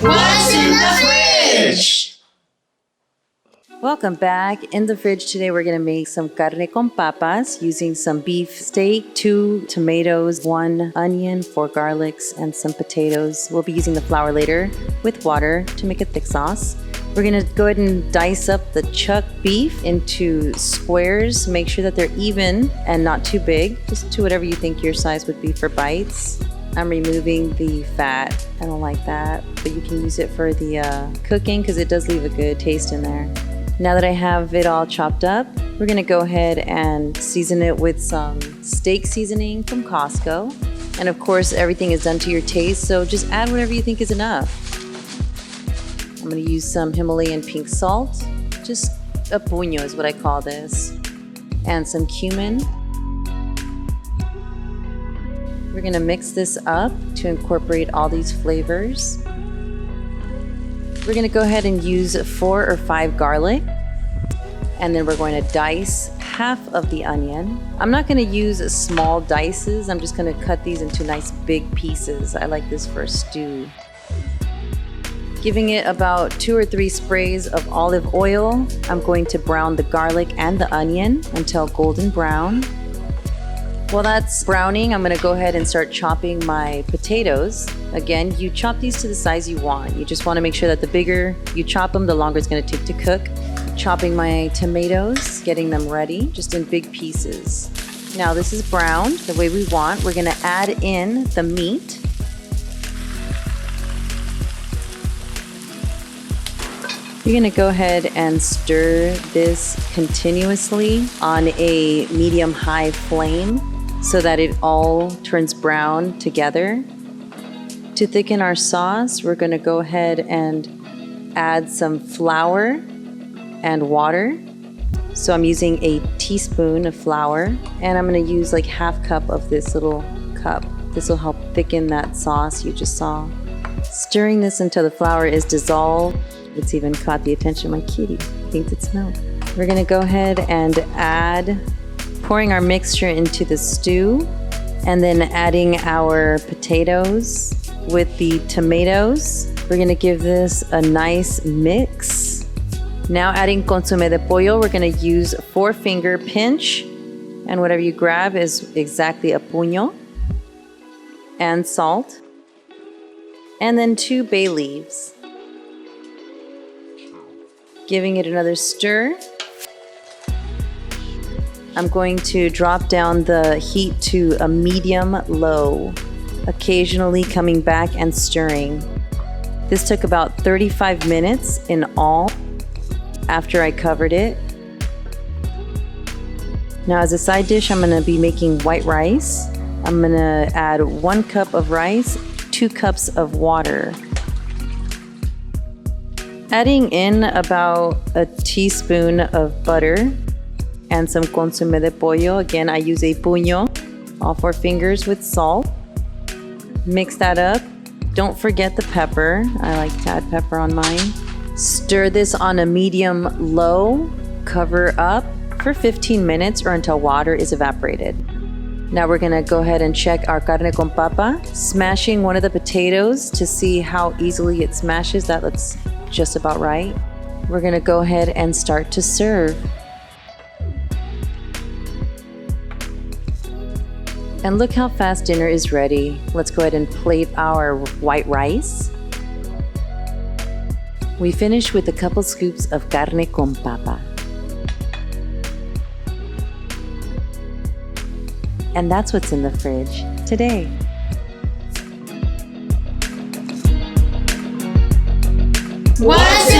What's in the fridge? Welcome back. In the fridge today, we're going to make some carne con papas using some beef steak, 2 tomatoes, 1 onion, 4 garlics, and some potatoes. We'll be using the flour later with water to make a thick sauce. We're going to go ahead and dice up the chuck beef into squares. Make sure that they're even and not too big, just to whatever you think your size would be for bites. I'm removing the fat. I don't like that, but you can use it for the cooking because it does leave a good taste in there. Now that I have it all chopped up, we're gonna go ahead and season it with some steak seasoning from Costco. And of course, everything is done to your taste, so just add whatever you think is enough. I'm gonna use some Himalayan pink salt, just a puño is what I call this, and some cumin. We're gonna mix this up to incorporate all these flavors. We're gonna go ahead and use 4 or 5 garlic, and then we're going to dice half of the onion. I'm not gonna use small dices, I'm just gonna cut these into nice big pieces. I like this for a stew. Giving it about 2 or 3 sprays of olive oil. I'm going to brown the garlic and the onion until golden brown. While that's browning, I'm gonna go ahead and start chopping my potatoes. Again, you chop these to the size you want. You just wanna make sure that the bigger you chop them, the longer it's gonna take to cook. Chopping my tomatoes, getting them ready, just in big pieces. Now this is browned the way we want. We're gonna add in the meat. You're gonna go ahead and stir this continuously on a medium-high flame so that it all turns brown together. To thicken our sauce, we're gonna go ahead and add some flour and water. So I'm using a teaspoon of flour, and I'm gonna use like half cup of this little cup. This will help thicken that sauce you just saw. Stirring this until the flour is dissolved. It's even caught the attention of my kitty. Thinks it's milk. We're gonna go ahead and pouring our mixture into the stew, and then adding our potatoes with the tomatoes. We're gonna give this a nice mix. Now adding consommé de pollo, we're gonna use a 4-finger pinch, and whatever you grab is exactly a puño, and salt, and then 2 bay leaves. Giving it another stir. I'm going to drop down the heat to a medium-low, occasionally coming back and stirring. This took about 35 minutes in all after I covered it. Now as a side dish, I'm gonna be making white rice. I'm gonna add 1 cup of rice, 2 cups of water. Adding in about a teaspoon of butter and some consommé de pollo. Again, I use a puño, all 4 fingers with salt. Mix that up. Don't forget the pepper. I like to add pepper on mine. Stir this on a medium-low. Cover up for 15 minutes or until water is evaporated. Now we're gonna go ahead and check our carne con papa. Smashing one of the potatoes to see how easily it smashes. That looks just about right. We're gonna go ahead and start to serve. And look how fast dinner is ready. Let's go ahead and plate our white rice. We finish with a couple scoops of carne con papa. And that's what's in the fridge today. What's